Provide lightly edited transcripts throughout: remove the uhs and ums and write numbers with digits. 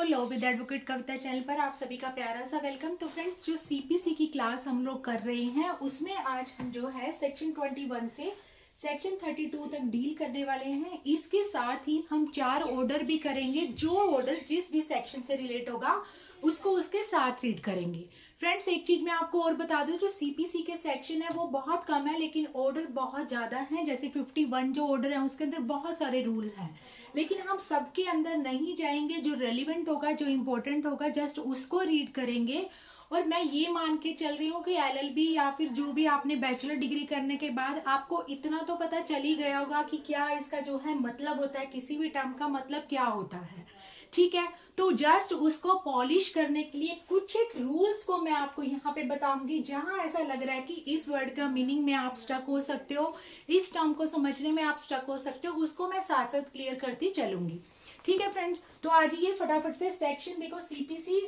Law with advocate Kavita channel पर आप सभी का प्यारा सा वेलकम। तो फ्रेंड्स, जो सीपीसी की क्लास हम लोग कर रहे हैं उसमें आज हम जो है सेक्शन 21 से सेक्शन 32 तक डील करने वाले हैं। इसके साथ ही हम 4 ऑर्डर भी करेंगे। जो ऑर्डर जिस भी सेक्शन से रिलेट होगा उसको उसके साथ रीड करेंगे। फ्रेंड्स, एक चीज मैं आपको और बता दूं, जो सीपीसी के सेक्शन है वो बहुत कम है लेकिन ऑर्डर बहुत ज्यादा हैं। जैसे 51 जो ऑर्डर है उसके अंदर बहुत सारे रूल हैं, लेकिन हम सबके अंदर नहीं जाएंगे। जो रेलिवेंट होगा, जो इम्पोर्टेंट होगा, जस्ट उसको रीड करेंगे। और मैं ये मान के चल रही हूँ कि एलएलबी या फिर जो भी आपने बैचलर डिग्री करने के बाद आपको इतना तो पता चल ही गया होगा कि क्या इसका जो है मतलब होता है, किसी भी टर्म का मतलब क्या होता है। ठीक है, तो जस्ट उसको पॉलिश करने के लिए कुछ एक रूल्स को मैं आपको यहाँ पे बताऊंगी। जहां ऐसा लग रहा है कि इस वर्ड का मीनिंग में आप स्टक हो सकते हो, इस टर्म को समझने में आप स्टक हो सकते हो, उसको मैं साथ साथ क्लियर करती चलूंगी। ठीक है फ्रेंड्स, तो आज ये फटाफट से सेक्शन देखो। सीपीसी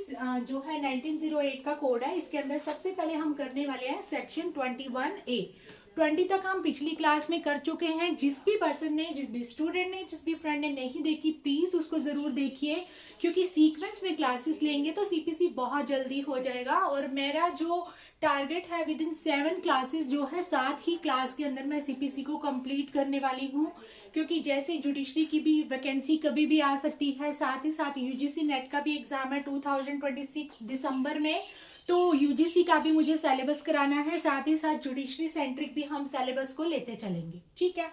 जो है 1908 का कोड है। इसके अंदर सबसे पहले हम करने वाले हैं सेक्शन 21A। 20 तक हम पिछली क्लास में कर चुके हैं। जिस भी पर्सन ने, जिस भी स्टूडेंट ने, जिस भी फ्रेंड ने नहीं देखी, प्लीज उसको जरूर देखिए, क्योंकि सीक्वेंस में क्लासेस लेंगे तो सीपीसी बहुत जल्दी हो जाएगा। और मेरा जो टारगेट है विद इन 7 क्लासेस जो है, 7 ही क्लास के अंदर मैं सीपीसी को कंप्लीट करने वाली हूँ। क्योंकि जैसे जुडिशरी की भी वैकेंसी कभी भी आ सकती है, साथ ही साथ यूजीसी नेट का भी एग्जाम है 2026 दिसंबर में, तो यूजीसी का भी मुझे सिलेबस कराना है। साथ ही साथ जुडिशरी सेंट्रिक भी हम सिलेबस को लेते चलेंगे। ठीक है,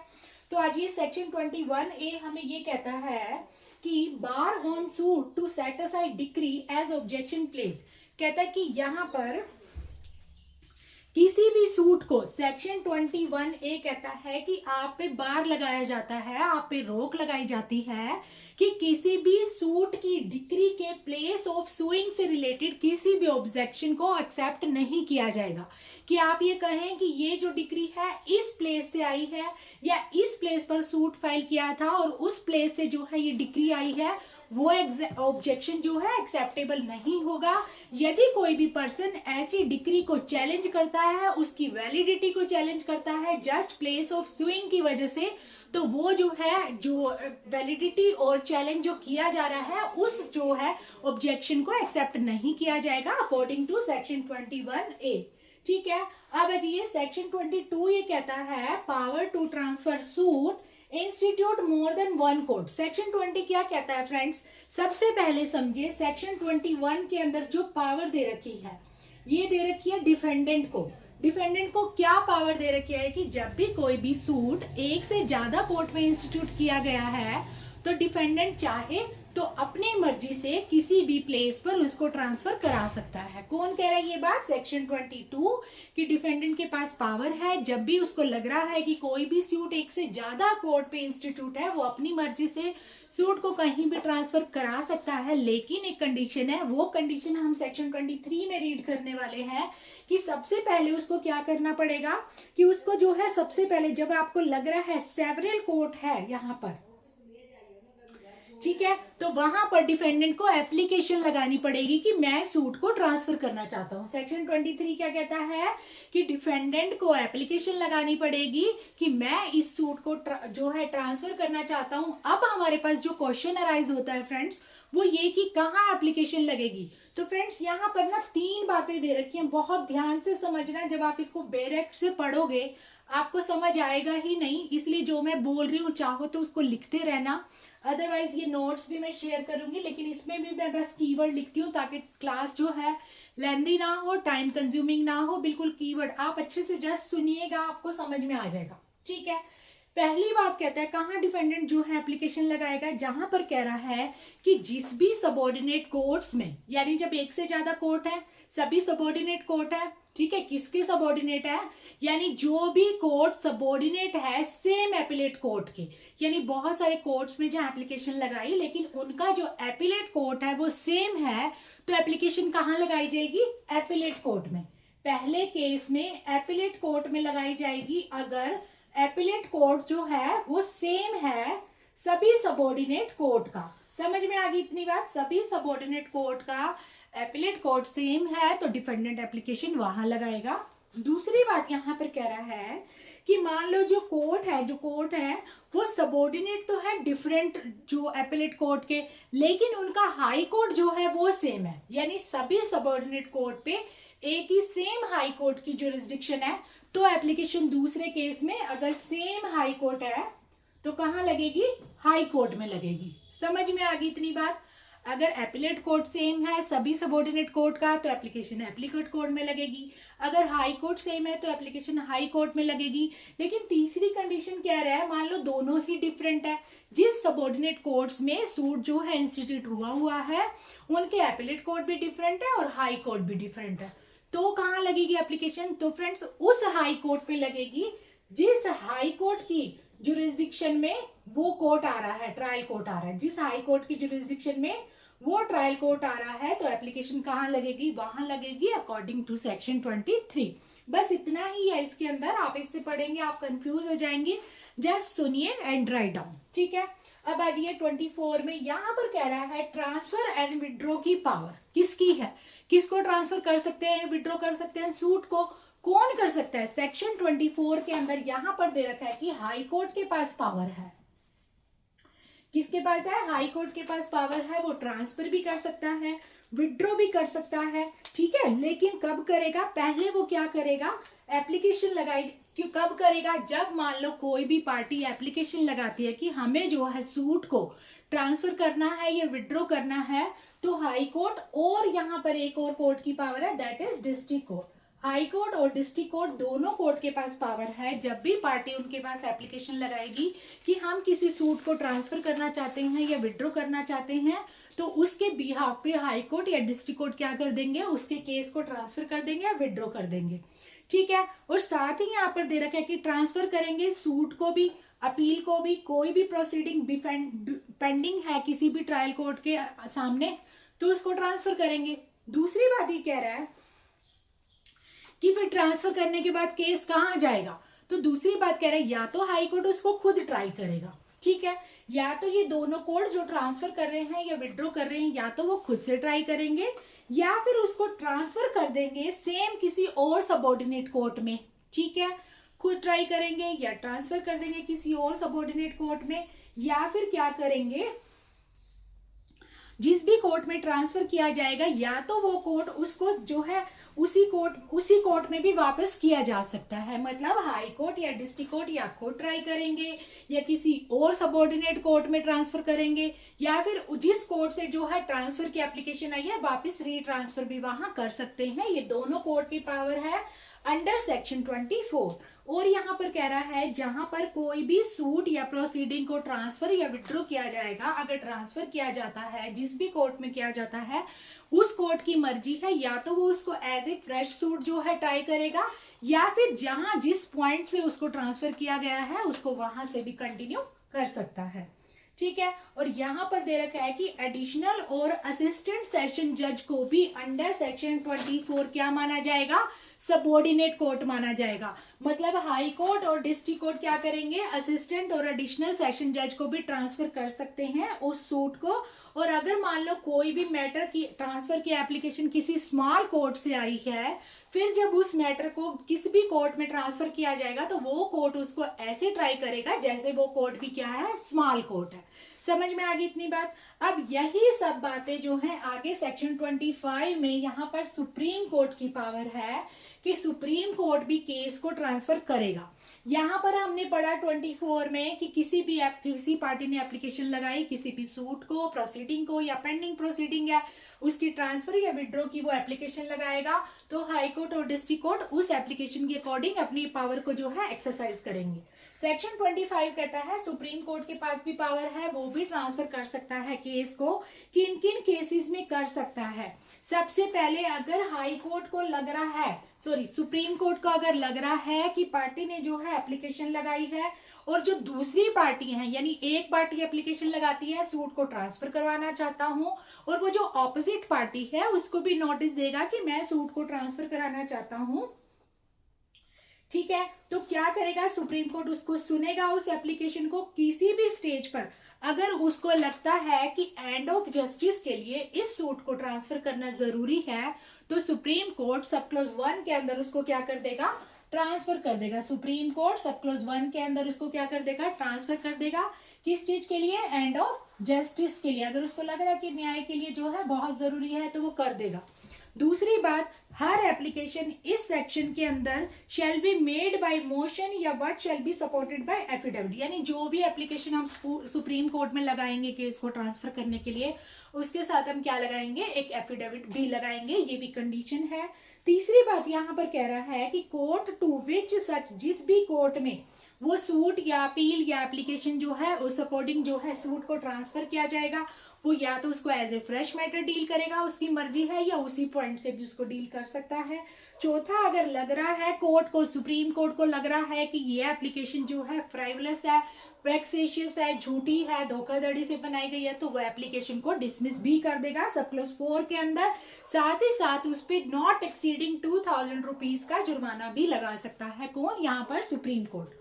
तो आज ये सेक्शन 21A हमें ये कहता है कि bar on suit to set aside decree as objection place. कहता है कि यहाँ पर किसी भी सूट को सेक्शन 21A कहता है कि आप पे बार लगाया जाता है, आप पे रोक लगाई जाती है कि किसी भी सूट की डिक्री के प्लेस ऑफ सुइंग से रिलेटेड किसी भी ऑब्जेक्शन को एक्सेप्ट नहीं किया जाएगा। कि आप ये कहें कि ये जो डिक्री है इस प्लेस से आई है या इस प्लेस पर सूट फाइल किया था और उस प्लेस से जो है ये डिक्री आई है, वो ऑब्जेक्शन जो है एक्सेप्टेबल नहीं होगा। यदि कोई भी पर्सन ऐसी डिक्री को चैलेंज करता है, उसकी वैलिडिटी को चैलेंज करता है जस्ट प्लेस ऑफ सुइंग की वजह से, तो वो जो है, जो वैलिडिटी और चैलेंज जो किया जा रहा है, उस जो है ऑब्जेक्शन को एक्सेप्ट नहीं किया जाएगा अकॉर्डिंग टू सेक्शन 21A। ठीक है, अब ये सेक्शन 22 ये कहता है power to transfer suit institute more than one court. Section 20 क्या कहता है फ्रेंड्स? सबसे पहले समझिए, सेक्शन 21 के अंदर जो पावर दे रखी है, ये दे रखी है डिफेंडेंट को। डिफेंडेंट को क्या पावर दे रखी है कि जब भी कोई भी सूट एक से ज्यादा कोर्ट में इंस्टीट्यूट किया गया है तो डिफेंडेंट चाहे तो अपनी मर्जी से किसी भी प्लेस पर उसको ट्रांसफर करा सकता है। कौन कह रहा है ये बात? सेक्शन 22 कि डिफेंडेंट के पास पावर है, जब भी उसको लग रहा है कि कोई भी सूट एक से ज्यादा कोर्ट पे इंस्टीट्यूट है, वो अपनी मर्जी से सूट को कहीं भी ट्रांसफर करा सकता है। लेकिन एक कंडीशन है, वो कंडीशन हम सेक्शन 23 में रीड करने वाले हैं कि सबसे पहले उसको क्या करना पड़ेगा कि उसको जो है, सबसे पहले जब आपको लग रहा है सेवरल कोर्ट है यहाँ पर, ठीक है, तो वहां पर डिफेंडेंट को एप्लीकेशन लगानी पड़ेगी कि मैं सूट को ट्रांसफर करना चाहता हूं। सेक्शन 23 क्या कहता है कि डिफेंडेंट को एप्लीकेशन लगानी पड़ेगी कि मैं इस सूट को जो है ट्रांसफर करना चाहता हूं। अब हमारे पास जो क्वेश्चन अराइज होता है फ्रेंड्स, वो ये कि कहाँ एप्लीकेशन लगेगी। तो फ्रेंड्स, यहाँ पर ना 3 बातें दे रखी हैं, बहुत ध्यान से समझना। जब आप इसको डायरेक्ट से पढ़ोगे आपको समझ आएगा ही नहीं, इसलिए जो मैं बोल रही हूँ चाहो तो उसको लिखते रहना, अदरवाइज ये नोट्स भी मैं शेयर करूंगी, लेकिन इसमें भी मैं बस कीवर्ड लिखती हूँ ताकि क्लास जो है लेंदी ना हो, टाइम कंज्यूमिंग ना हो। बिल्कुल कीवर्ड आप अच्छे से जस्ट सुनिएगा, आपको समझ में आ जाएगा। ठीक है, पहली बात कहता है कहाँ डिफेंडेंट जो है एप्लीकेशन लगाएगा, जहां पर कह रहा है कि जिस भी सबऑर्डिनेट कोर्ट्स में, यानी जब एक से ज्यादा कोर्ट है, सभी सबऑर्डिनेट कोर्ट है। ठीक है, किसके सबऑर्डिनेट है? यानी जो भी कोर्ट सबऑर्डिनेट है सेम एपिलेट कोर्ट के, यानी बहुत सारे कोर्ट्स में जहां एप्लीकेशन लगाई लेकिन उनका जो एपिलेट कोर्ट है वो सेम है, तो एप्लीकेशन कहाँ लगाई जाएगी? एपिलेट कोर्ट में। पहले केस में एपिलेट कोर्ट में लगाई जाएगी अगर एपिलेट कोर्ट जो है वो सेम है सभी सबऑर्डिनेट कोर्ट का। समझ में आ गई इतनी बात? सभी सबऑर्डिनेट कोर्ट का एपिलेट कोर्ट सेम है तो डिफेंडेंट एप्लीकेशन वहां लगाएगा। दूसरी बात यहाँ पर कह रहा है कि मान लो जो कोर्ट है वो सबऑर्डिनेट तो है डिफरेंट जो एपेलेट कोर्ट के, लेकिन उनका हाई कोर्ट जो है वो सेम है, यानी सभी सबऑर्डिनेट कोर्ट पे एक ही सेम हाई कोर्ट की जुरिस्डिक्शन है। तो एप्लीकेशन दूसरे केस में अगर सेम हाई कोर्ट है तो कहाँ लगेगी? हाई कोर्ट में लगेगी। समझ में आ गई इतनी बात? अगर एपिलेट कोर्ट सेम है सभी सबऑर्डिनेट कोर्ट का तो एप्लीकेशन एप्लीकेट कोर्ट में लगेगी, अगर हाई कोर्ट सेम है तो एप्लीकेशन हाई कोर्ट में लगेगी। लेकिन तीसरी कंडीशन क्या रहा है, मान लो दोनों ही डिफरेंट है, जिस सबऑर्डिनेट कोर्ट्स में सूट जो है इंस्टीट्यूट हुआ है उनके एपिलेट कोर्ट भी डिफरेंट है और हाई कोर्ट भी डिफरेंट है, तो कहाँ लगेगी एप्लीकेशन? तो फ्रेंड्स उस हाई कोर्ट पे लगेगी जिस हाई कोर्ट की जुरिस्डिक्शन में वो कोर्ट आ रहा है, ट्रायल कोर्ट आ रहा है, जिस हाई कोर्ट की जुरिस्डिक्शन में वो ट्रायल कोर्ट आ रहा है, तो एप्लीकेशन कहाँ लगेगी? वहां लगेगी अकॉर्डिंग टू सेक्शन 23। बस इतना ही है इसके अंदर, आप इससे पढ़ेंगे आप कंफ्यूज हो जाएंगे, जस्ट सुनिए एंड राइट डाउन, ठीक है। अब आ जाइए 24 में, यहाँ पर कह रहा है ट्रांसफर एंड विड्रॉ की पावर किसकी है, किसको ट्रांसफर कर सकते हैं, विड्रॉ कर सकते हैं, सूट को कौन कर सकता है? सेक्शन 24 के अंदर यहाँ पर दे रखा है कि हाई कोर्ट के पास पावर है। किसके पास है? हाई कोर्ट के पास पावर है, वो ट्रांसफर भी कर सकता है, विड्रॉ भी कर सकता है, ठीक है। लेकिन कब करेगा? पहले वो क्या करेगा? एप्लीकेशन लगाई, क्यों कब करेगा? जब मान लो कोई भी पार्टी एप्लीकेशन लगाती है कि हमें जो है सूट को ट्रांसफर करना है या विड्रॉ करना है, तो हाई कोर्ट और यहाँ पर एक और कोर्ट की पावर है, that is district court. High court और डिस्ट्रिक्ट कोर्ट दोनों कोर्ट के पास पावर है, जब भी पार्टी उनके पास एप्लीकेशन लगाएगी कि हम किसी सूट को ट्रांसफर करना चाहते हैं या विड्रॉ करना चाहते हैं, तो उसके बिहाफ पे हाई कोर्ट या डिस्ट्रिक्ट कोर्ट क्या कर देंगे? उसके केस को ट्रांसफर कर देंगे या विड्रॉ कर देंगे, ठीक है। और साथ ही यहाँ पर दे रखा है कि ट्रांसफर करेंगे सूट को भी, अपील को भी, कोई भी प्रोसीडिंग पेंडिंग है किसी भी ट्रायल कोर्ट के सामने तो उसको ट्रांसफर करेंगे। दूसरी बात ये कह रहा है कि फिर ट्रांसफर करने के बाद केस कहाँ जाएगा, तो दूसरी बात कह रहा है या तो हाई कोर्ट उसको खुद ट्राई करेगा, ठीक है, या तो ये दोनों कोर्ट जो ट्रांसफर कर रहे हैं या विड्रॉ कर रहे हैं या तो वो खुद से ट्राई करेंगे या फिर उसको ट्रांसफर कर देंगे सेम किसी और सबऑर्डिनेट कोर्ट में, ठीक है। खुद ट्राई करेंगे या ट्रांसफर कर देंगे किसी और सबऑर्डिनेट कोर्ट में, या फिर क्या करेंगे, जिस भी कोर्ट में ट्रांसफर किया जाएगा या तो वो कोर्ट उसको जो है उसी कोर्ट में भी वापस किया जा सकता है, मतलब हाई कोर्ट या डिस्ट्रिक्ट कोर्ट या खुद ट्राई करेंगे या किसी और सबऑर्डिनेट कोर्ट में ट्रांसफर करेंगे, या फिर जिस कोर्ट से जो है ट्रांसफर की एप्लीकेशन आई है वापस रीट्रांसफर भी वहां कर सकते हैं। ये दोनों कोर्ट की पावर है अंडर सेक्शन 24। और यहाँ पर कह रहा है जहां पर कोई भी सूट या प्रोसीडिंग को ट्रांसफर या विड्रॉ किया जाएगा, अगर ट्रांसफर किया जाता है जिस भी कोर्ट में किया जाता है उस कोर्ट की मर्जी है, या तो वो उसको एज ए फ्रेश सूट जो है ट्राई करेगा या फिर जहां जिस पॉइंट से उसको ट्रांसफर किया गया है उसको वहां से भी कंटिन्यू कर सकता है, ठीक है। और यहाँ पर दे रखा है कि एडिशनल और असिस्टेंट सेशन जज को भी अंडर सेक्शन 24 क्या माना जाएगा? सबऑर्डिनेट कोर्ट माना जाएगा। मतलब हाई कोर्ट और डिस्ट्रिक्ट कोर्ट क्या करेंगे? असिस्टेंट और एडिशनल सेशन जज को भी ट्रांसफर कर सकते हैं उस सूट को। और अगर मान लो कोई भी मैटर की ट्रांसफर की एप्लीकेशन किसी स्मॉल कोर्ट से आई है, फिर जब उस मैटर को किसी भी कोर्ट में ट्रांसफर किया जाएगा तो वो कोर्ट उसको ऐसे ट्राई करेगा जैसे वो कोर्ट भी क्या है? स्मॉल कोर्ट है। समझ में आ गई इतनी बात? अब यही सब बातें जो हैं आगे सेक्शन 25 में यहाँ पर सुप्रीम कोर्ट की पावर है कि सुप्रीम कोर्ट भी केस को ट्रांसफर करेगा। यहाँ पर हमने पढ़ा 24 में कि किसी पार्टी ने एप्लीकेशन लगाई किसी भी सूट को, प्रोसीडिंग को या पेंडिंग प्रोसीडिंग है उसकी ट्रांसफर या विड्रॉ की वो एप्लीकेशन लगाएगा, तो हाई कोर्ट और डिस्ट्रिक्ट कोर्ट उस एप्लीकेशन के अकॉर्डिंग अपनी पावर को जो है एक्सरसाइज करेंगे। सेक्शन 25 कहता है सुप्रीम कोर्ट के पास भी पावर है, वो भी ट्रांसफर कर सकता है केस को। किन किन केसेस में कर सकता है? सबसे पहले अगर हाई कोर्ट को लग रहा है, सुप्रीम कोर्ट को अगर लग रहा है कि पार्टी ने जो है एप्लीकेशन लगाई है और जो दूसरी पार्टी है, यानी एक पार्टी एप्लीकेशन लगाती है सूट को ट्रांसफर करवाना चाहता हूं और वो जो ऑपोजिट पार्टी है उसको भी नोटिस देगा कि मैं सूट को ट्रांसफर कराना चाहता हूं, ठीक है, तो क्या करेगा? सुप्रीम कोर्ट उसको सुनेगा उस एप्लीकेशन को। किसी भी स्टेज पर अगर उसको लगता है कि एंड ऑफ जस्टिस के लिए इस सूट को ट्रांसफर करना जरूरी है तो सुप्रीम कोर्ट सब क्लॉज 1 के अंदर उसको क्या कर देगा? ट्रांसफर कर देगा। सुप्रीम कोर्ट सब क्लॉज 1 के अंदर उसको क्या कर देगा, ट्रांसफर कर देगा। किस चीज के लिए, एंड ऑफ जस्टिस के लिए। अगर उसको लग रहा है कि न्याय के लिए जो है बहुत जरूरी है तो वो कर देगा। दूसरी बात, हर एप्लीकेशन इस सेक्शन के अंदर shall be made by motion या what shall be supported by affidavit, यानी जो भी एप्लीकेशन हम सुप्रीम कोर्ट में लगाएंगे केस को ट्रांसफर करने के लिए, उसके साथ हम क्या लगाएंगे, एक एफिडेविट भी लगाएंगे। ये भी कंडीशन है। तीसरी बात यहाँ पर कह रहा है कि कोर्ट टू विच सच, जिस भी कोर्ट में वो सूट या अपील या एप्लीकेशन जो है उस अकॉर्डिंग जो है सूट को ट्रांसफर किया जाएगा, वो या तो उसको as a fresh matter deal करेगा, उसकी मर्जी है, या उसी पॉइंट से भी उसको डील कर सकता है। चौथा, अगर लग रहा है कोर्ट को, सुप्रीम कोर्ट को लग रहा है कि ये एप्लीकेशन जो है फ्राइवलस है, वेक्सेशियस है, झूठी है, धोखाधड़ी से बनाई गई है, तो वो एप्लीकेशन को डिसमिस भी कर देगा सब क्लॉज 4 के अंदर। साथ ही साथ उस पर नॉट एक्सीडिंग 2000 रुपीज का जुर्माना भी लगा सकता है। कौन, यहाँ पर सुप्रीम कोर्ट।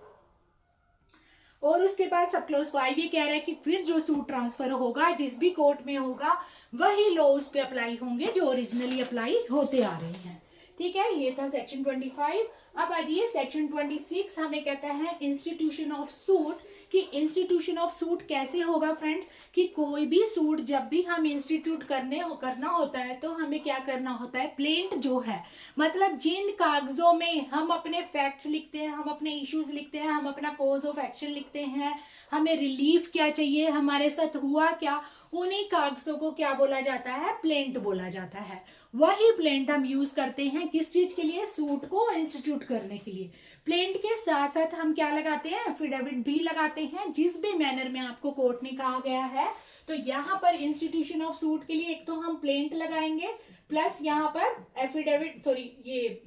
और उसके बाद सब क्लॉज 5 ये कह रहा है कि फिर जो सूट ट्रांसफर होगा जिस भी कोर्ट में होगा वही लॉ उस पे अप्लाई होंगे जो ओरिजिनली अप्लाई होते आ रहे हैं। ठीक है, ये था सेक्शन 25। अब आइए सेक्शन 26 हमें कहता है इंस्टीट्यूशन ऑफ सूट, कि इंस्टीट्यूशन ऑफ सूट कैसे होगा फ्रेंड्स, कि कोई भी सूट जब भी हम इंस्टीट्यूट करना होता है तो हमें क्या करना होता है, प्लेंट जो है, मतलब जिन कागजों में हम अपने फैक्ट्स लिखते हैं, हम अपने इश्यूज लिखते हैं, हम अपना कोर्स ऑफ एक्शन लिखते हैं, हमें रिलीफ क्या चाहिए, हमारे साथ हुआ क्या, उन्हीं कागजों को क्या बोला जाता है, प्लेंट बोला जाता है। वही प्लेंट हम यूज करते हैं किस चीज के लिए, सूट को इंस्टीट्यूट करने के लिए। प्लेंट के साथ साथ हम क्या लगाते हैं, एफिडेविट भी लगाते हैं, जिस भी मैनर में आपको कोर्ट ने कहा गया है। तो यहाँ पर इंस्टीट्यूशन ऑफ सूट के लिए एक तो हम प्लेंट लगाएंगे, प्लस यहाँ पर एफिडेविट, सॉरी ये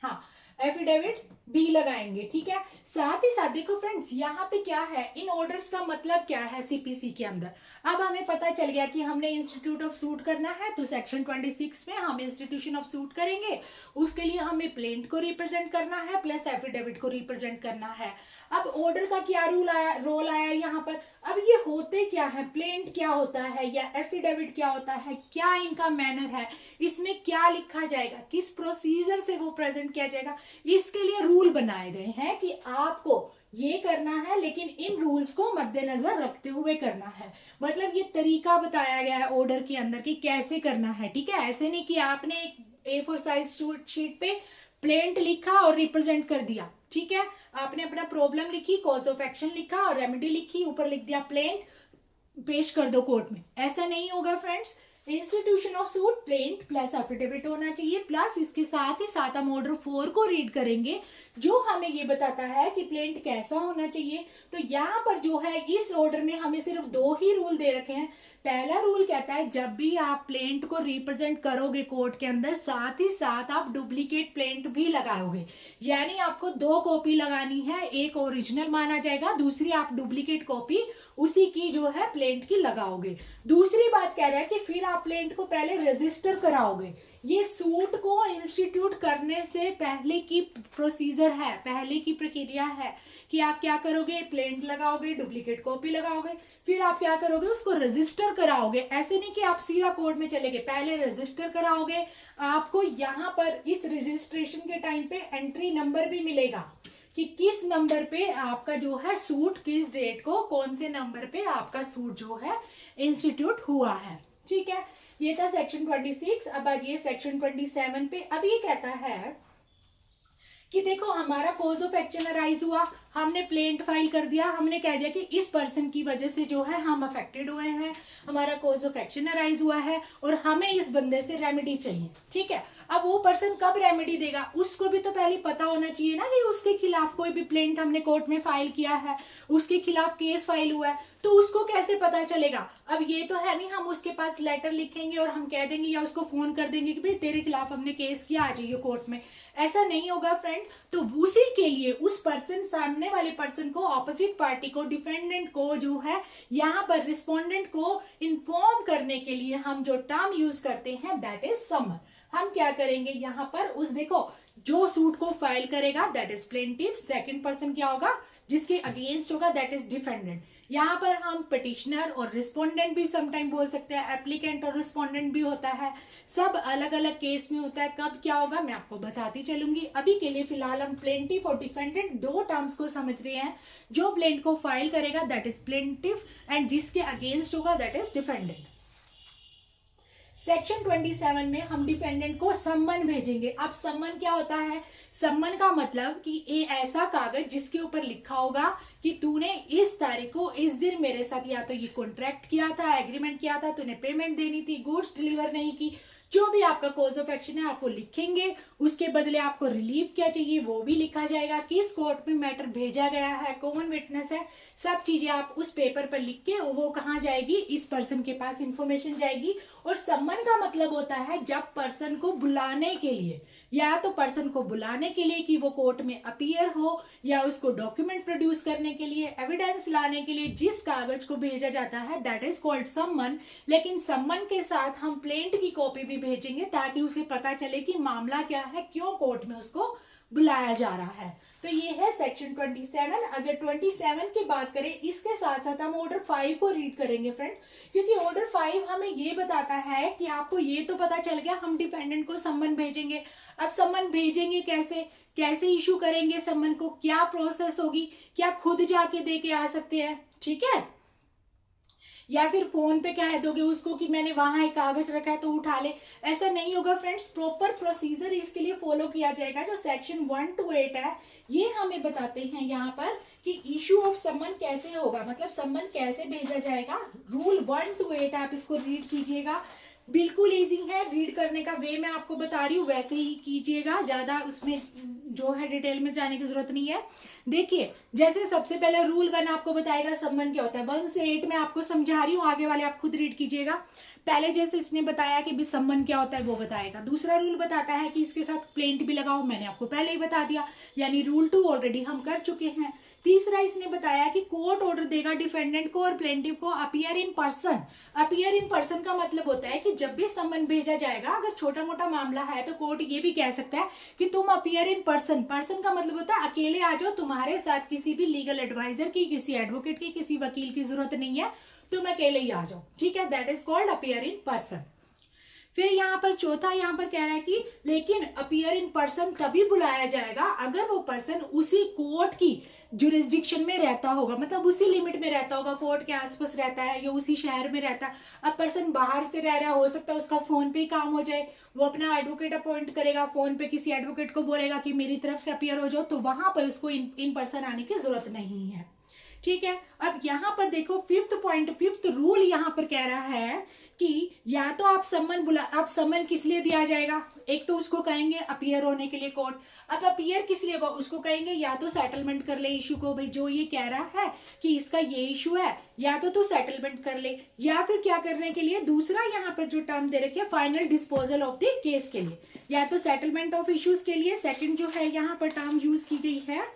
हाँ एफिडेविट भी लगाएंगे। ठीक है, साथ ही साथ देखो फ्रेंड्स यहाँ पे क्या है, इन ऑर्डर्स का मतलब क्या है सीपीसी के अंदर। अब हमें पता चल गया कि हमने इंस्टीट्यूट ऑफ सूट करना है, तो सेक्शन 26 में हम इंस्टीट्यूशन ऑफ सूट करेंगे। उसके लिए हमें प्लेंट को रिप्रेजेंट करना है प्लस एफिडेविट को रिप्रेजेंट करना है। अब ऑर्डर का क्या रोल आया यहाँ पर, अब ये होते क्या है, प्लेंट क्या होता है या एफिडेविट क्या होता है, क्या इनका मैनर है, इसमें क्या लिखा जाएगा, किस प्रोसीजर से वो प्रेजेंट किया जाएगा, इसके लिए रूल बनाए गए हैं कि आपको ये करना है, लेकिन इन रूल्स को मद्देनजर रखते हुए करना है। मतलब ये तरीका बताया गया है ऑर्डर के अंदर कि कैसे करना है। ठीक है, ऐसे नहीं कि आपने एक A4 साइज शीट पे प्लेंट लिखा और रिप्रेजेंट कर दिया। ठीक है, आपने अपना प्रॉब्लम लिखी, कॉज ऑफ एक्शन लिखा और रेमेडी लिखी, ऊपर लिख दिया प्लेंट, पेश कर दो कोर्ट में, ऐसा नहीं होगा friends. Institution of suit plaint plus affidavit होना चाहिए, प्लस इसके साथ ही साथ हम ऑर्डर 4 को रीड करेंगे जो हमें ये बताता है कि प्लेंट कैसा होना चाहिए। तो यहाँ पर जो है इस ऑर्डर में हमें सिर्फ 2 ही रूल दे रखे हैं। पहला रूल कहता है जब भी आप प्लेंट को रिप्रेजेंट करोगे कोर्ट के अंदर, साथ ही साथ आप डुप्लीकेट प्लेंट भी लगाओगे, यानी आपको 2 कॉपी लगानी है, एक ओरिजिनल माना जाएगा, दूसरी आप डुप्लीकेट कॉपी उसी की जो है प्लेंट की लगाओगे। दूसरी बात कह रहा है कि फिर आप प्लेंट को पहले रजिस्टर कराओगे। ये सूट को इंस्टीट्यूट करने से पहले की प्रोसीजर है, पहले की प्रक्रिया है कि आप क्या करोगे, प्लेंट लगाओगे, डुप्लीकेट कॉपी लगाओगे, फिर आप क्या करोगे, उसको रजिस्टर कराओगे। ऐसे नहीं कि आप सीधा कोर्ट में चले गए, पहले रजिस्टर कराओगे। आपको यहाँ पर इस रजिस्ट्रेशन के टाइम पे एंट्री नंबर भी मिलेगा कि किस नंबर पे आपका जो है सूट, किस डेट को, कौन से नंबर पे आपका सूट जो है इंस्टीट्यूट हुआ है। ठीक है, ये था सेक्शन 26। अब आज ये सेक्शन 27 पे। अब ये कहता है कि देखो हमारा कॉज ऑफ एक्शन अराइज हुआ, हमने प्लेंट फाइल कर दिया, हमने कह दिया कि इस पर्सन की वजह से जो है हम अफेक्टेड हुए हैं, हमारा कॉज ऑफ एक्शन अराइज हुआ है और हमें इस बंदे से रेमेडी चाहिए। ठीक है, अब वो पर्सन कब रेमेडी देगा, उसको भी तो पहले पता होना चाहिए ना कि उसके खिलाफ कोई भी प्लेंट हमने कोर्ट में फाइल किया है, उसके खिलाफ केस फाइल हुआ है, तो उसको कैसे पता चलेगा। अब ये तो है नहीं हम उसके पास लेटर लिखेंगे और हम कह देंगे या उसको फोन कर देंगे कि भाई तेरे खिलाफ हमने केस किया, आ जाइए कोर्ट में, ऐसा नहीं होगा फ्रेंड। तो उसी के लिए उस पर्सन, सामने वाले पर्सन को, ऑपोजिट पार्टी को, डिफेंडेंट को जो है यहाँ पर रिस्पोंडेंट को इन्फॉर्म करने के लिए हम जो टर्म यूज करते हैं दैट इज समन। हम क्या करेंगे यहाँ पर, उस देखो जो सूट को फाइल करेगा that is plaintiff, second person क्या होगा जिसके अगेंस्ट होगा दैट इज डिफेंडेंट। यहाँ पर हम पिटिशनर और रिस्पोंडेंट भी समटाइम बोल सकते हैं, एप्लीकेंट और रिस्पोंडेंट भी होता है, सब अलग अलग केस में होता है। कब क्या होगा मैं आपको बताती चलूंगी। अभी के लिए फिलहाल हम प्लेंटिफ और डिफेंडेंट दो टर्म्स को समझ रहे हैं। जो प्लेंट को फाइल करेगा दैट इज प्लेंटिफ एंड जिसके अगेंस्ट होगा दैट इज डिफेंडेंट। सेक्शन 27 में हम डिफेंडेंट को सम्मन भेजेंगे। अब सम्मन क्या होता है? सम्मन का मतलब कि ये ऐसा कागज जिसके ऊपर लिखा होगा कि तूने इस तारीख को इस दिन मेरे साथ या तो ये कॉन्ट्रैक्ट किया था, एग्रीमेंट किया था, तूने पेमेंट देनी थी, गुड्स डिलीवर नहीं की, जो भी आपका कोर्स ऑफ एक्शन है आपको लिखेंगे। उसके बदले आपको रिलीफ क्या चाहिए वो भी लिखा जाएगा, किस कोर्ट में मैटर भेजा गया है, कौन विटनेस है, सब चीजें आप उस पेपर पर लिख के वो कहाँ जाएगी, इस पर्सन के पास इंफॉर्मेशन जाएगी। और सम्मन का मतलब होता है जब पर्सन को बुलाने के लिए, या तो पर्सन को बुलाने के लिए कि वो कोर्ट में अपीयर हो, या उसको डॉक्यूमेंट प्रोड्यूस करने के लिए, एविडेंस लाने के लिए जिस कागज को भेजा जाता है दैट इज कॉल्ड सम्मन। लेकिन सम्मन के साथ हम प्लेंट की कॉपी भी भेजेंगे ताकि उसे पता चले कि मामला क्या है, क्यों कोर्ट में उसको बुलाया जा रहा है। तो ये है सेक्शन 27। अगर 27 की बात करें, इसके साथ साथ हम ऑर्डर 5 को रीड करेंगे फ्रेंड, क्योंकि ऑर्डर 5 हमें ये बताता है कि आपको ये तो पता चल गया हम डिपेंडेंट को सम्मन भेजेंगे। अब सम्मन भेजेंगे कैसे, कैसे इशू करेंगे सम्मन को, क्या प्रोसेस होगी, क्या खुद जाके दे के आ सकते हैं, ठीक है, या फिर फोन पे कह दोगे उसको कि मैंने वहां एक कागज रखा है तो उठा ले, ऐसा नहीं होगा फ्रेंड्स। प्रॉपर प्रोसीजर इसके लिए फॉलो किया जाएगा। जो सेक्शन 1 to 8 है ये हमें बताते हैं यहाँ पर कि इशू ऑफ सम्मन कैसे होगा, मतलब सम्मन कैसे भेजा जाएगा। रूल 1 to 8 आप इसको रीड कीजिएगा, बिल्कुल इजी है रीड करने का वे मैं आपको बता रही हूँ वैसे ही कीजिएगा, ज्यादा उसमें जो है डिटेल में जाने की जरूरत नहीं है। देखिए जैसे सबसे पहले रूल 1 आपको बताएगा सम्मन क्या होता है, 1 से 8 में आपको समझा रही हूँ, आगे वाले आप खुद रीड कीजिएगा। पहले जैसे इसने बताया कि भी सम्मन क्या होता है वो बताएगा। दूसरा रूल बताता है कि इसके साथ प्लेंट भी लगाओ, मैंने आपको पहले ही बता दिया, यानी रूल 2 ऑलरेडी हम कर चुके हैं। तीसरा इसने बताया कि कोर्ट ऑर्डर देगा डिफेंडेंट को और प्लेंटिफ को appear in person. Appear in person का मतलब होता है कि जब भी सम्मन भेजा जाएगा, अगर छोटा मोटा मामला है तो कोर्ट ये भी कह सकता है कि तुम अपीयर इन पर्सन। पर्सन का मतलब होता है अकेले आ जाओ, तुम्हारे साथ किसी भी लीगल एडवाइजर की, किसी एडवोकेट की, किसी वकील की जरूरत नहीं है, तुम अकेले ही आ जाओ, ठीक है, that is called appear in person. फिर यहाँ पर चौथा यहाँ पर कह रहा है कि लेकिन अपीयर इन पर्सन तभी बुलाया जाएगा अगर वो पर्सन उसी कोर्ट की जुरिस्डिक्शन में रहता होगा, मतलब उसी लिमिट में रहता होगा, कोर्ट के आसपास रहता है या उसी शहर में रहता है। अब पर्सन बाहर से रह रहा, हो सकता है उसका फोन पे ही काम हो जाए, वो अपना एडवोकेट अपॉइंट करेगा, फोन पे किसी एडवोकेट को बोलेगा कि मेरी तरफ से अपीयर हो जाओ, तो वहां पर उसको इन पर्सन आने की जरूरत नहीं है, ठीक है। अब यहाँ पर देखो फिफ्थ रूल यहाँ पर कह रहा है कि या तो आप सम्मन किस लिए दिया जाएगा, एक तो उसको कहेंगे अपीयर होने के लिए कोर्ट। अब अपीयर किस लिए होगा, उसको कहेंगे या तो सेटलमेंट कर ले इशू को, भाई जो ये कह रहा है कि इसका ये इशू है या तो तू सेटलमेंट कर ले, या फिर क्या करने के लिए, दूसरा यहाँ पर जो टर्म दे रखी है final disposal of the case के लिए, या तो सेटलमेंट ऑफ इश्यूज के लिए। सेकंड जो है यहाँ पर टर्म यूज की गई है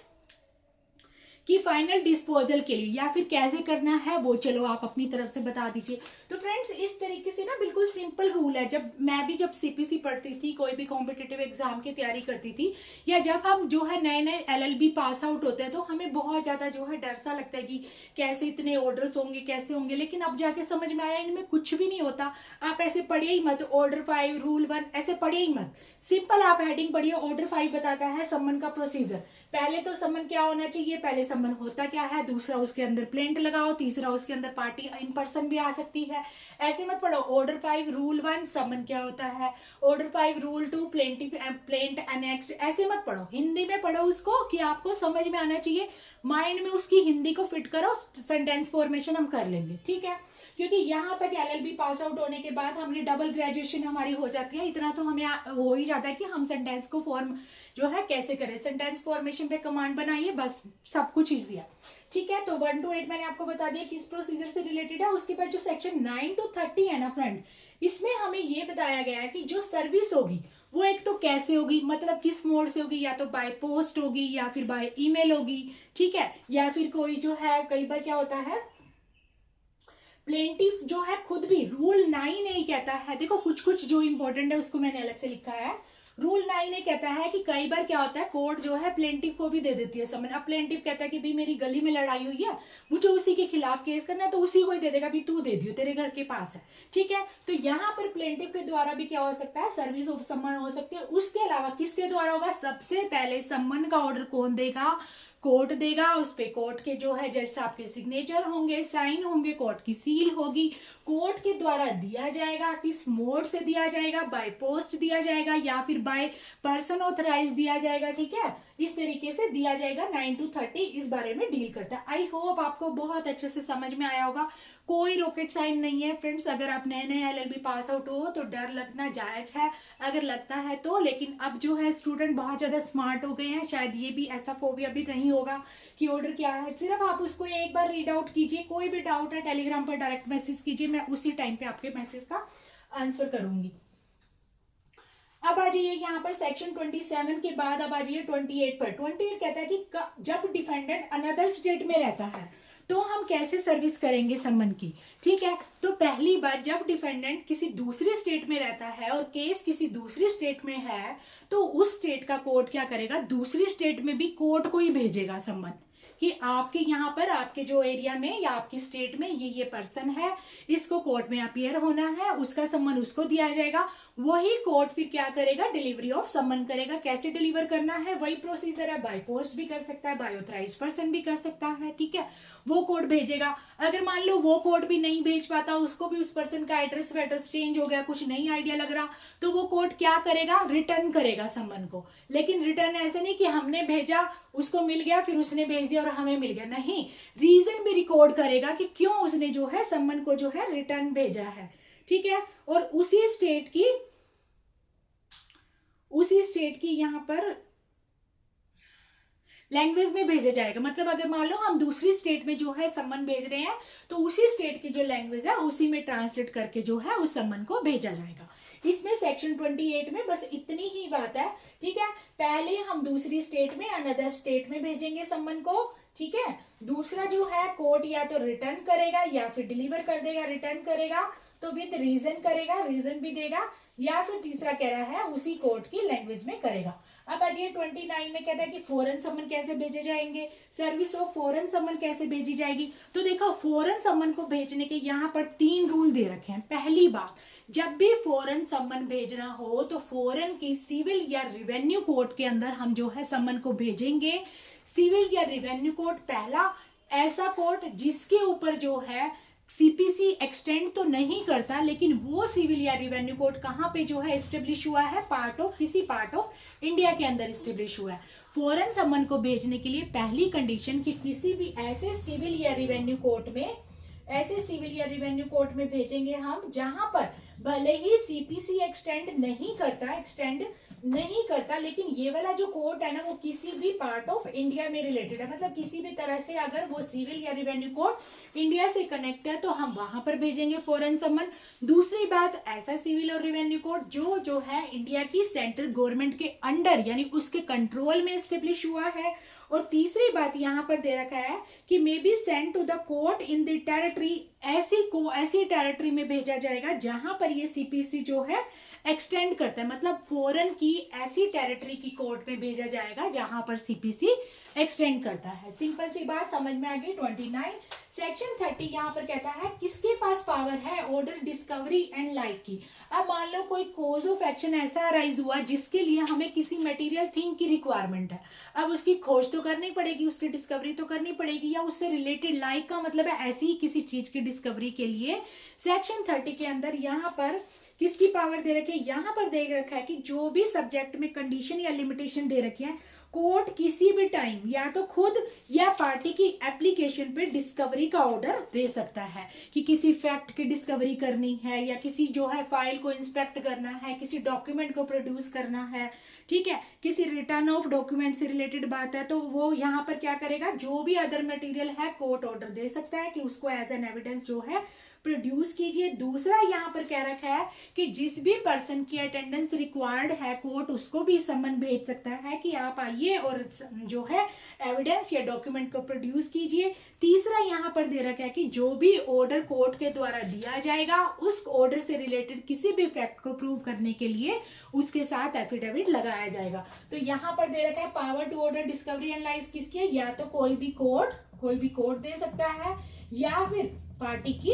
कि फाइनल डिस्पोजल के लिए, या फिर कैसे करना है वो चलो आप अपनी तरफ से बता दीजिए। तो फ्रेंड्स इस तरीके से ना बिल्कुल सिंपल रूल है। जब सीपीसी पढ़ती थी, कोई भी कॉम्पिटिटिव एग्जाम की तैयारी करती थी, या जब हम जो है नए नए एलएलबी पास आउट होते हैं, तो हमें बहुत ज्यादा जो है डर सा लगता है कि कैसे इतने ऑर्डर्स होंगे, कैसे होंगे, लेकिन अब जाके समझ में आया इनमें कुछ भी नहीं होता। आप ऐसे पढ़िए ही मत, ऑर्डर 5 रूल 1 ऐसे पढ़िए ही मत, सिंपल आप हेडिंग पढ़िए। ऑर्डर 5 बताता है सम्मन का प्रोसीजर। पहले तो सम्मन क्या होना चाहिए, पहले सम्मन होता क्या है, दूसरा उसके अंदर प्लेंट लगाओ, तीसरा उसके अंदर पार्टी इन पर्सन भी आ सकती है। ऐसे मत पढ़ो ऑर्डर 5 रूल 1 सम्मन क्या होता है, ऑर्डर 5 रूल 2 प्लेंट एनेक्स्ड, ऐसे मत पढ़ो, हिंदी में पढ़ो उसको कि आपको समझ में आना चाहिए। माइंड में उसकी हिंदी को फिट करो, सेंटेंस फॉर्मेशन हम कर लेंगे, ठीक है। क्योंकि यहाँ तक एलएलबी पास आउट होने के बाद हमने डबल ग्रेजुएशन हमारी हो जाती है, इतना तो हमें हो ही जाता है कि हम सेंटेंस को फॉर्म जो है कैसे करें। सेंटेंस फॉर्मेशन पे कमांड बनाइए, बस सब कुछ ईजी है, ठीक है। तो 1 to 8 मैंने आपको बता दिया किस प्रोसीजर से रिलेटेड है। उसके बाद जो सेक्शन 9 to 30 है ना फ्रेंड, इसमें हमें ये बताया गया है कि जो सर्विस होगी वो एक तो कैसे होगी, मतलब किस मोड से होगी, या तो बाय पोस्ट होगी या फिर बाय ईमेल होगी, ठीक है, या फिर कोई जो है कई बार क्या होता है प्लेंटिफ जो है खुद भी रूल 9 नहीं कहता है। देखो कुछ कुछ जो इंपॉर्टेंट है उसको मैंने अलग से लिखा है। रूल 9 ये कहता है कि कई बार क्या होता है, कोर्ट जो है प्लेंटिव को भी दे देती है समन। अब प्लेंटिव कहता है कि भाई मेरी गली में लड़ाई हुई है, मुझे उसी के खिलाफ केस करना है, तो उसी को ही दे देगा, भी तू दे दियो, तेरे घर के पास है, ठीक है। तो यहाँ पर प्लेंटिव के द्वारा भी क्या हो सकता है, सर्विस ऑफ समन हो सकती है। उसके अलावा किसके द्वारा होगा, सबसे पहले समन का ऑर्डर कौन देगा, कोर्ट देगा। उस पे कोर्ट के जो है जैसे आपके सिग्नेचर होंगे, साइन होंगे, कोर्ट की सील होगी, कोर्ट के द्वारा दिया जाएगा। किस मोड से दिया जाएगा, बाय पोस्ट दिया जाएगा या फिर बाय पर्सन ऑथराइज दिया जाएगा, ठीक है, इस तरीके से दिया जाएगा। 9 to 30 इस बारे में डील करता है। आई होप आपको बहुत अच्छे से समझ में आया होगा। कोई रॉकेट साइन नहीं है फ्रेंड्स। अगर आप नए नए LLB पास आउट हो तो डर लगना जायज है, अगर लगता है तो। लेकिन अब जो है स्टूडेंट बहुत ज्यादा स्मार्ट हो गए हैं, शायद ये भी ऐसा फोबिया भी नहीं होगा कि ऑर्डर क्या है। सिर्फ आप उसको एक बार रीड आउट कीजिए, कोई भी डाउट है टेलीग्राम पर डायरेक्ट मैसेज कीजिए, मैं उसी टाइम पे आपके मैसेज का आंसर करूंगी। अब आ जाइए यहाँ पर सेक्शन 27 के बाद अब आ जाइए 28 पर। 28 कहता है कि जब डिफेंडेंट अनदर स्टेट में रहता है तो हम कैसे सर्विस करेंगे समन की, ठीक है। तो पहली बात, जब डिफेंडेंट किसी दूसरी स्टेट में रहता है और केस किसी दूसरी स्टेट में है, तो उस स्टेट का कोर्ट क्या करेगा, दूसरी स्टेट में भी कोर्ट को ही भेजेगा समन कि आपके यहाँ पर, आपके जो एरिया में या आपकी स्टेट में ये पर्सन है, इसको कोर्ट में अपीयर होना है, उसका सम्मन उसको दिया जाएगा। वही कोर्ट फिर क्या करेगा, डिलीवरी ऑफ सम्मन करेगा। कैसे डिलीवर करना है, वही प्रोसीजर है, बाय पोस्ट भी कर सकता है, बाय ऑथराइज्ड पर्सन भी कर सकता है, ठीक है, वो कोर्ट भेजेगा। अगर मान लो वो कोर्ट भी नहीं भेज पाता, उसको भी उस पर्सन का एड्रेस वेड्रेस चेंज हो गया, कुछ नहीं आइडिया लग रहा, तो वो कोर्ट क्या करेगा, रिटर्न करेगा सम्मन को। लेकिन रिटर्न ऐसे नहीं कि हमने भेजा, उसको मिल गया, फिर उसने भेज दिया और हमें मिल गया, नहीं, रीजन भी रिकॉर्ड करेगा कि क्यों उसने जो है सम्मन को जो है रिटर्न भेजा है, ठीक है। और उसी स्टेट की यहां पर लैंग्वेज में भेजा जाएगा। मतलब अगर मान लो हम दूसरी स्टेट में जो है सम्मन भेज रहे हैं, तो उसी स्टेट की जो लैंग्वेज है उसी में ट्रांसलेट करके जो है उस सम्मन को भेजा जाएगा। इसमें सेक्शन 28 में बस इतनी ही बात है, ठीक है। पहले हम दूसरी स्टेट में, अनदर स्टेट में भेजेंगे सम्मन को, ठीक है। दूसरा जो है कोर्ट या तो रिटर्न करेगा या फिर डिलीवर कर देगा। रिटर्न करेगा तो विद रीजन करेगा, रीजन भी देगा, या फिर तीसरा कह रहा है उसी कोर्ट की लैंग्वेज में करेगा। अब आइए 29 में कहता है कि फॉरेन सम्मन कैसे भेजे जाएंगे, सर्विस ऑफ फॉरेन सम्मन कैसे भेजी जाएगी। तो देखो, फॉरेन सम्मन को भेजने के यहाँ पर 3 रूल दे रखे हैं। पहली बात, जब भी फॉरेन सम्मन भेजना हो तो फॉरेन की सिविल या रिवेन्यू कोर्ट के अंदर हम जो है सम्मन को भेजेंगे। सिविल या रिवेन्यू कोर्ट पहला ऐसा कोर्ट जिसके ऊपर जो है CPC एक्सटेंड तो नहीं करता, लेकिन वो सिविल या रिवेन्यू कोर्ट कहाँ पे जो है एस्टेब्लिश हुआ है, किसी पार्ट ऑफ इंडिया के अंदर एस्टेब्लिश हुआ है। फॉरेन सम्मन को भेजने के लिए पहली कंडीशन कि किसी भी ऐसे सिविल या रिवेन्यू कोर्ट में भेजेंगे हम जहां पर भले ही CPC एक्सटेंड नहीं करता, लेकिन ये वाला जो कोर्ट है ना, वो किसी भी पार्ट ऑफ इंडिया में रिलेटेड है। मतलब किसी भी तरह से अगर वो सिविल या रिवेन्यू कोर्ट इंडिया से कनेक्ट है तो हम वहां पर भेजेंगे फॉरेन सम्मन। दूसरी बात, ऐसा सिविल और रिवेन्यू कोर्ट जो है इंडिया की सेंट्रल गवर्नमेंट के अंडर यानी उसके कंट्रोल में एस्टेब्लिश हुआ है। और तीसरी बात यहाँ पर दे रखा है कि may be send to the court in the territory, ऐसी टेरिटरी में भेजा जाएगा जहां पर ये CPC जो है एक्सटेंड करता है। मतलब फॉरेन की ऐसी टेरिटरी की कोर्ट में भेजा जाएगा जहां पर CPC एक्सटेंड करता है। सिंपल सी बात समझ में आ गई। 29 सेक्शन 30 यहाँ पर कहता है किसके पास पावर है ऑर्डर डिस्कवरी एंड लाइक की। अब मान लो कोई कॉज ऑफ एक्शन ऐसा अराइज हुआ जिसके लिए हमें किसी मटेरियल थिंग की रिक्वायरमेंट है। अब उसकी खोज तो करनी पड़ेगी, उसकी डिस्कवरी तो करनी पड़ेगी, या उससे रिलेटेड लाइक का मतलब है ऐसी ही किसी चीज की डिस्कवरी के लिए सेक्शन 30 के अंदर यहाँ पर किसकी पावर दे रखी है, यहाँ पर दे रखा है कि जो भी सब्जेक्ट में कंडीशन या लिमिटेशन दे रखी है, कोर्ट किसी भी टाइम या तो खुद या पार्टी की एप्लीकेशन पे डिस्कवरी का ऑर्डर दे सकता है कि किसी फैक्ट की डिस्कवरी करनी है, या किसी जो है फाइल को इंस्पेक्ट करना है, किसी डॉक्यूमेंट को प्रोड्यूस करना है, ठीक है, किसी रिटर्न ऑफ डॉक्यूमेंट से रिलेटेड बात है, तो वो यहाँ पर क्या करेगा, जो भी अदर मटेरियल है कोर्ट ऑर्डर दे सकता है कि उसको एज एन एविडेंस जो है प्रोड्यूस कीजिए। दूसरा यहाँ पर कह रखा है कि जिस भी पर्सन की अटेंडेंस रिक्वायर्ड है कोर्ट उसको भी सम्मन भेज सकता है कि आप आइए दिखाइए और जो है एविडेंस या डॉक्यूमेंट को प्रोड्यूस कीजिए। तीसरा यहाँ पर दे रखा है कि जो भी ऑर्डर कोर्ट के द्वारा दिया जाएगा उस ऑर्डर से रिलेटेड किसी भी फैक्ट को प्रूव करने के लिए उसके साथ एफिडेविट लगाया जाएगा। तो यहाँ पर दे रखा है power to order discovery analyse किसकी है, या तो कोई भी कोर्ट दे सकता है या फिर पार्टी की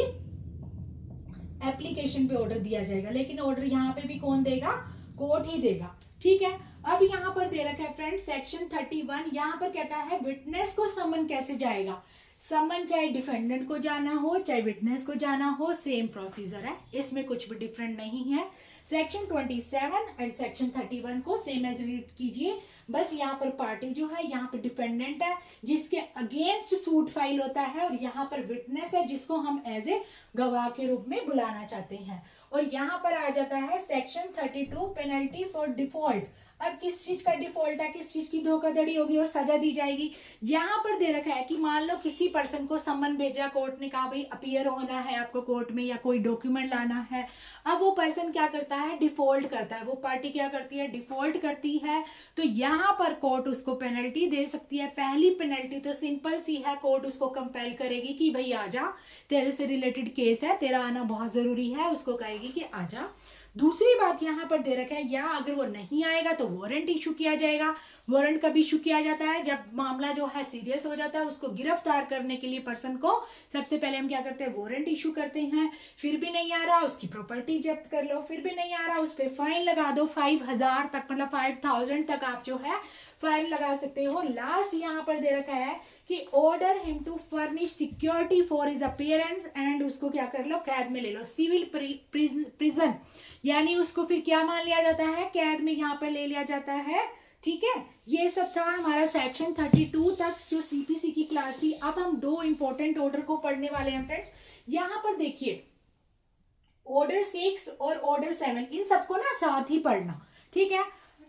एप्लीकेशन पे ऑर्डर दिया जाएगा, लेकिन ऑर्डर यहाँ पे भी कौन देगा, कोर्ट ही देगा। ठीक है, अब यहाँ पर दे रखा है फ्रेंड्स सेक्शन 31, यहाँ पर कहता है विटनेस को समन कैसे जाएगा। समन चाहे डिफेंडेंट को जाना हो चाहे विटनेस को जाना हो, सेम प्रोसीजर है, इसमें कुछ भी डिफरेंट नहीं है। सेक्शन 27 एंड सेक्शन 31 को सेम एज रीड कीजिए, बस यहाँ पर पार्टी जो है यहाँ पर डिफेंडेंट है जिसके अगेंस्ट सूट फाइल होता है, और यहाँ पर विटनेस है जिसको हम एज ए गवाह के रूप में बुलाना चाहते हैं। और यहाँ पर आ जाता है सेक्शन 32 पेनल्टी फॉर डिफॉल्ट। अब किस चीज का डिफॉल्ट है, किस चीज की धोखाधड़ी होगी और सजा दी जाएगी। यहाँ पर दे रखा है कि मान लो किसी पर्सन को समन भेजा, कोर्ट ने कहा भाई अपीयर होना है आपको कोर्ट में या कोई डॉक्यूमेंट लाना है। अब वो पर्सन क्या करता है, डिफॉल्ट करता है, वो पार्टी क्या करती है, डिफॉल्ट करती है। तो यहाँ पर कोर्ट उसको पेनल्टी दे सकती है। पहली पेनल्टी तो सिंपल सी है, कोर्ट उसको कंपेल करेगी कि भाई आजा, तेरे से रिलेटेड केस है, तेरा आना बहुत जरूरी है, उसको कहेगी कि आजा। दूसरी बात यहाँ पर दे रखा है, या अगर वो नहीं आएगा तो वारंट इशू किया जाएगा। वारंट कब इशू किया जाता है, जब मामला जो है सीरियस हो जाता है, उसको गिरफ्तार करने के लिए पर्सन को सबसे पहले हम क्या करते हैं, वारंट इशू करते हैं। फिर भी नहीं आ रहा, उसकी प्रॉपर्टी जब्त कर लो। फिर भी नहीं आ रहा, उस पर फाइन लगा दो 5000 तक, मतलब 5000 तक आप जो है फाइन लगा सकते हो। लास्ट यहाँ पर दे रखा है कि order him to furnish security for his appearance and उसको क्या कर लो, कैद में ले लो, सिविल प्रिजन, यानी उसको फिर क्या मान लिया जाता है, कैद में यहाँ पर ले लिया जाता है। ठीक है, ये सब था हमारा सेक्शन 32 तक जो सीपीसी की क्लास थी। अब हम दो इंपॉर्टेंट ऑर्डर को पढ़ने वाले हैं फ्रेंड्स। यहाँ पर देखिए ऑर्डर 6 और ऑर्डर 7, इन सबको ना साथ ही पढ़ना। ठीक है,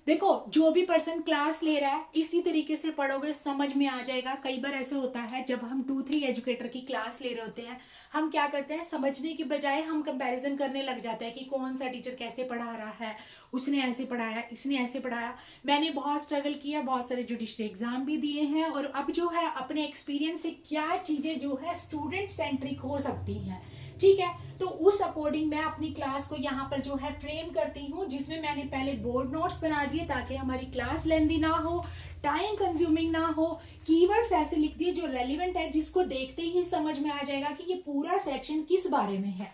देखो जो भी पर्सन क्लास ले रहा है इसी तरीके से पढ़ोगे, समझ में आ जाएगा। कई बार ऐसे होता है जब हम 2-3 एजुकेटर की क्लास ले रहे होते हैं, हम क्या करते हैं, समझने की बजाय हम कंपैरिजन करने लग जाते हैं कि कौन सा टीचर कैसे पढ़ा रहा है, उसने ऐसे पढ़ाया, इसने ऐसे पढ़ाया। मैंने बहुत स्ट्रगल किया, बहुत सारे जुडिशरी एग्जाम भी दिए हैं, और अब जो है अपने एक्सपीरियंस से क्या चीजें जो है स्टूडेंट सेंट्रिक हो सकती हैं। ठीक है, तो उस अकॉर्डिंग मैं अपनी क्लास को यहाँ पर जो है फ्रेम करती हूँ, जिसमें मैंने पहले बोर्ड नोट्स बना दिए ताकि हमारी क्लास लेंदी ना हो, टाइम कंज्यूमिंग ना हो। कीवर्ड्स ऐसे लिख दिए जो रेलिवेंट है, जिसको देखते ही समझ में आ जाएगा कि ये पूरा सेक्शन किस बारे में है।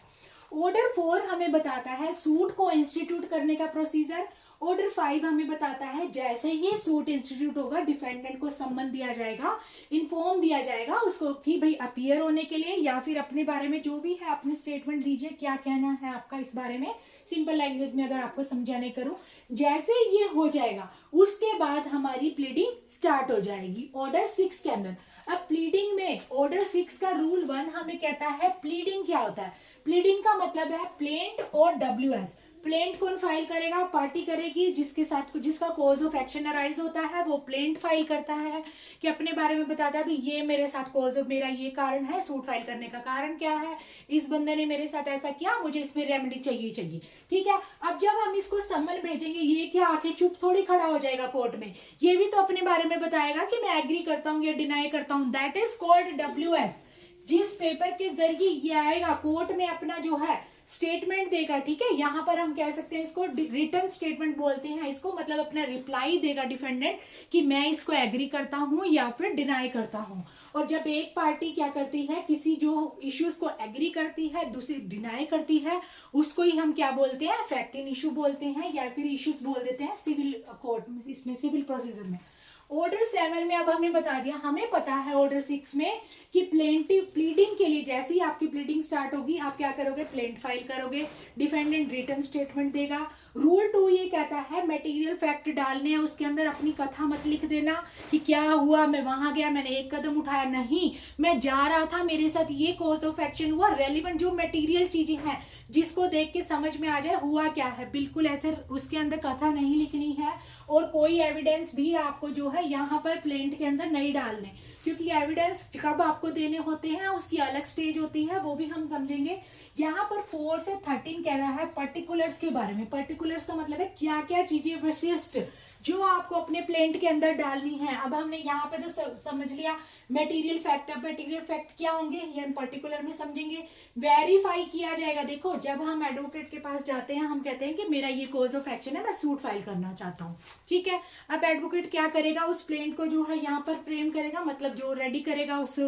ऑर्डर 4 हमें बताता है सूट को इंस्टीट्यूट करने का प्रोसीजर। ऑर्डर 5 हमें बताता है जैसे ही सूट इंस्टीट्यूट होगा डिफेंडेंट को सम्मन दिया जाएगा, इन्फॉर्म दिया जाएगा उसको कि भाई अपीयर होने के लिए या फिर अपने बारे में जो भी है अपने स्टेटमेंट दीजिए, क्या कहना है आपका इस बारे में, सिंपल लैंग्वेज में अगर आपको समझाने करूं। जैसे ये हो जाएगा उसके बाद हमारी प्लीडिंग स्टार्ट हो जाएगी ऑर्डर 6 के अंदर। अब प्लीडिंग में ऑर्डर 6 का रूल 1 हमें कहता है प्लीडिंग क्या होता है। प्लीडिंग का मतलब है प्लेंट और WS। प्लेंट कौन फाइल करेगा, पार्टी करेगी, जिसके साथ जिसका कॉज ऑफ एक्शन अराइज होता है वो प्लेंट फाइल करता है कि अपने बारे में बताता है भी ये मेरे साथ कॉज ऑफ, मेरा ये कारण है, सूट फाइल करने का कारण क्या है, इस बंदे ने मेरे साथ ऐसा किया, मुझे इसमें रेमेडी चाहिए। ठीक है, अब जब हम इसको सम्मन भेजेंगे ये क्या आके चुप थोड़ी खड़ा हो जाएगा कोर्ट में, ये भी तो अपने बारे में बताएगा कि मैं एग्री करता हूँ या डिनाई करता हूँ। That is called WS। जिस पेपर के जरिए ये आएगा कोर्ट में अपना जो है स्टेटमेंट देगा। ठीक है, यहाँ पर हम कह सकते हैं इसको रिटर्न स्टेटमेंट बोलते हैं इसको, मतलब अपना रिप्लाई देगा डिफेंडेंट कि मैं इसको एग्री करता हूँ या फिर डिनाई करता हूँ। और जब एक पार्टी क्या करती है, किसी जो इश्यूज को एग्री करती है दूसरी डिनाई करती है, उसको ही हम क्या बोलते हैं, फैक्ट इन इशू बोलते हैं या फिर इश्यूज बोल देते हैं सिविल कोर्ट में, इसमें सिविल प्रोसीजर में। ऑर्डर 7 में अब हमें बता दिया, हमें पता है ऑर्डर 6 में कि प्लेंटिव प्लीडिंग के लिए जैसे ही आपकी प्लीडिंग स्टार्ट होगी आप क्या करोगे, प्लेंट फाइल करोगे, डिफेंडेंट रिटर्न स्टेटमेंट देगा। रूल 2 ये कहता है मटेरियल फैक्ट डालने हैं, उसके अंदर अपनी कथा मत लिख देना कि क्या हुआ, मैं वहां गया, मैंने एक कदम उठाया, नहीं मैं जा रहा था, मेरे साथ ये कॉज ऑफ एक्शन हुआ। रेलिवेंट जो मटेरियल चीजें हैं जिसको देख के समझ में आ जाए हुआ क्या है, बिल्कुल ऐसे उसके अंदर कथा नहीं लिखनी है। और कोई एविडेंस भी आपको जो है यहाँ पर प्लेंट के अंदर नहीं डालने, क्योंकि एविडेंस कब आपको देने होते हैं उसकी अलग स्टेज होती है, वो भी हम समझेंगे। यहाँ पर 4 से 13 कह रहा है पर्टिकुलर्स के बारे में। पर्टिकुलर्स का मतलब है क्या क्या चीजें विशिष्ट जो आपको अपने प्लेंट के अंदर डालनी है। अब हमने यहाँ पे तो समझ लिया मटेरियल फैक्ट। अब मटेरियल फैक्ट क्या होंगे ये हम पर्टिकुलर में समझेंगे। वेरीफाई किया जाएगा। देखो जब हम एडवोकेट के पास जाते हैं हम कहते हैं कि मेरा ये कोर्स ऑफ एक्शन है, मैं सूट फाइल करना चाहता हूँ, ठीक है। अब एडवोकेट क्या करेगा, उस प्लेंट को जो है यहाँ पर फ्रेम करेगा, मतलब जो रेडी करेगा उस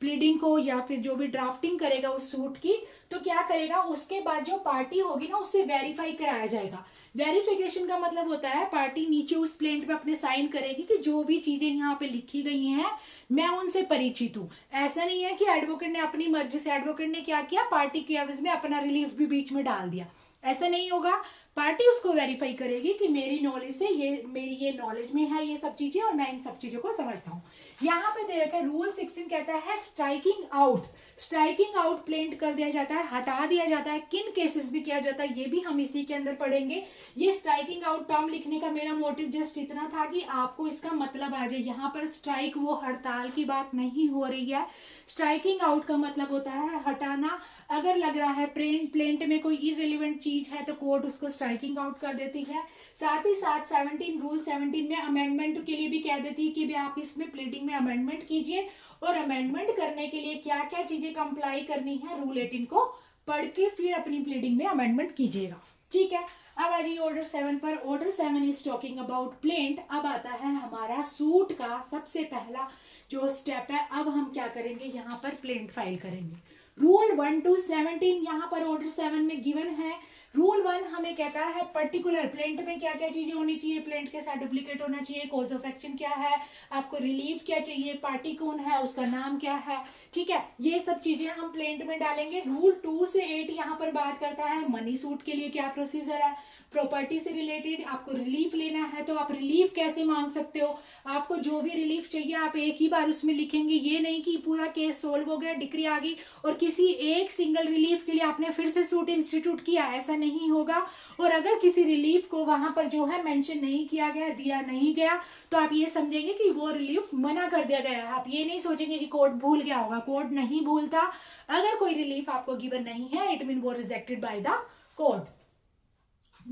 प्लीडिंग को या फिर जो भी ड्राफ्टिंग करेगा उस सूट की, तो क्या करेगा उसके बाद जो पार्टी होगी ना उससे वेरीफाई कराया जाएगा। वेरिफिकेशन का मतलब होता है पार्टी नीचे उस प्लेंट पे अपने साइन करेगी कि जो भी चीजें यहाँ पे लिखी गई हैं मैं उनसे परिचित हूँ। ऐसा नहीं है कि एडवोकेट ने अपनी मर्जी से, एडवोकेट ने क्या किया पार्टी के एवज में अपना रिलीफ भी बीच में डाल दिया, ऐसा नहीं होगा। पार्टी उसको वेरीफाई करेगी कि मेरी नॉलेज से मेरी ये नॉलेज में है ये सब चीजें और मैं इन सब चीजों को समझता हूँ। यहाँ पे दे रखा है रूल 16 कहता है striking out. Striking out plaint कर दिया जाता है, हटा दिया जाता है, किन केसेस में किया जाता है ये भी हम इसी के अंदर पढ़ेंगे। ये स्ट्राइकिंग आउट टर्म लिखने का मेरा मोटिव जस्ट इतना था कि आपको इसका मतलब आ जाए। यहाँ पर स्ट्राइक वो हड़ताल की बात नहीं हो रही है। स्ट्राइकिंग आउट का मतलब होता है हटाना। अगर लग रहा है प्लेंट में कोई इररिलेवेंट चीज है तो कोर्ट उसको स्ट्राइकिंग आउट कर देती है। साथ ही साथ 17 रूल 17 में अमेंडमेंट के लिए भी कह देती है कि भाई आप इसमें प्लीडिंग में अमेंडमेंट कीजिए, और अमेंडमेंट करने के लिए क्या क्या चीजें कंप्लाई करनी है रूल 18 को पढ़ के फिर अपनी प्लीडिंग में अमेंडमेंट कीजिएगा, ठीक है। अब आ जाइए ऑर्डर 7 पर। Order 7 is talking about plaint. अब आता है हमारा सूट का सबसे पहला जो स्टेप है। अब हम क्या करेंगे, यहाँ पर प्लेंट फाइल करेंगे। रूल 1 to 17 यहाँ पर ऑर्डर 7 में गिवन है। रूल 1 हमें कहता है पर्टिकुलर प्लेंट में क्या क्या चीजें होनी चाहिए, प्लेंट के साथ डुप्लीकेट होना चाहिए, कॉज ऑफ एक्शन क्या है, आपको रिलीफ क्या चाहिए, पार्टी कौन है, उसका नाम क्या है, ठीक है। ये सब चीजें हम प्लेंट में डालेंगे। रूल 2 से 8 यहाँ पर बात करता है मनी सूट के लिए क्या प्रोसीजर है, प्रॉपर्टी से रिलेटेड आपको रिलीफ लेना है तो आप रिलीफ कैसे मांग सकते हो। आपको जो भी रिलीफ चाहिए आप एक ही बार उसमें लिखेंगे, ये नहीं कि पूरा केस सोल्व हो गया, डिक्री आ गई और किसी एक सिंगल रिलीफ के लिए आपने फिर से सूट इंस्टीट्यूट किया, ऐसा नहीं होगा। और अगर किसी रिलीफ को वहां पर जो है मेंशन नहीं किया गया, दिया नहीं गया, तो आप ये समझेंगे कि वो रिलीफ मना कर दिया गया है। आप ये नहीं सोचेंगे कि कोर्ट भूल गया होगा, कोर्ट नहीं भूलता। अगर कोई रिलीफ आपको गिवन नहीं है इट मीन वो rejected by the court.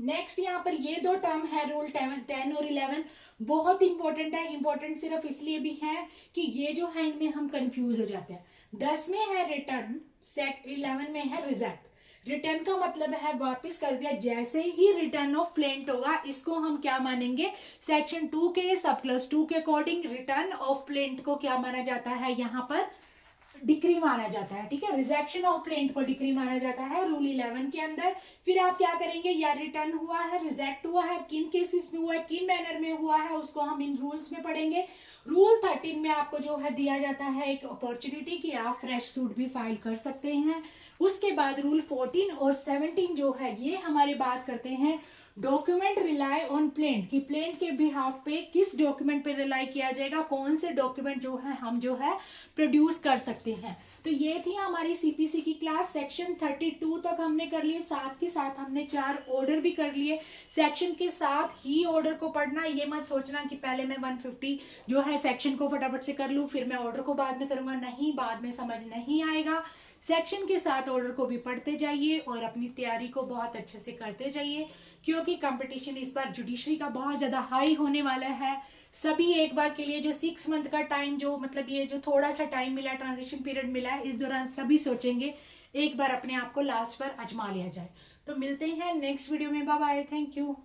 Next यहाँ पर ये दो टर्म है रूल 10 और 11, बहुत इंपॉर्टेंट है। इंपॉर्टेंट सिर्फ इसलिए भी है कि ये जो है इनमें हम कंफ्यूज हो जाते हैं। 10 में है रिटर्न, 11 में है रिजेक्ट। रिटर्न का मतलब है वापस कर दिया। जैसे ही रिटर्न ऑफ प्लेंट होगा इसको हम क्या मानेंगे, सेक्शन 2 के सब क्लॉज 2 के अकॉर्डिंग रिटर्न ऑफ प्लेंट को क्या माना जाता है, यहाँ पर डिक्री माना जाता है, ठीक है। रिजेक्शन ऑफ प्लेंट को डिक्री माना जाता है रूल 11 के अंदर। फिर आप क्या करेंगे, या रिटर्न हुआ है, रिजेक्ट हुआ है, किन केसेस में हुआ है, किन मैनर में हुआ है, उसको हम इन रूल्स में पढ़ेंगे। रूल 13 में आपको जो है दिया जाता है एक अपॉर्चुनिटी कि आप फ्रेश सूट भी फाइल कर सकते हैं। उसके बाद रूल 14 और 17 जो है ये हमारी बात करते हैं डॉक्यूमेंट रिलाई ऑन प्लेंट, कि प्लेंट के बिहाफ पे किस डॉक्यूमेंट पे रिलाई किया जाएगा, कौन से डॉक्यूमेंट जो है हम जो है प्रोड्यूस कर सकते हैं। तो ये थी हमारी सीपीसी की क्लास। सेक्शन 32 तक हमने कर लिए, साथ के साथ हमने 4 ऑर्डर भी कर लिए। सेक्शन के साथ ही ऑर्डर को पढ़ना, ये मत सोचना कि पहले मैं 150 जो है सेक्शन को फटाफट से कर लूँ फिर मैं ऑर्डर को बाद में करूंगा, नहीं, बाद में समझ नहीं आएगा। सेक्शन के साथ ऑर्डर को भी पढ़ते जाइए और अपनी तैयारी को बहुत अच्छे से करते जाइए, क्योंकि कंपटीशन इस बार जुडिशरी का बहुत ज्यादा हाई होने वाला है। सभी एक बार के लिए जो 6 मंथ का टाइम, जो मतलब ये जो थोड़ा सा टाइम मिला, ट्रांजिशन पीरियड मिला है, इस दौरान सभी सोचेंगे एक बार अपने आप को लास्ट पर आजमा लिया जाए। तो मिलते हैं नेक्स्ट वीडियो में, बाय बाय, थैंक यू।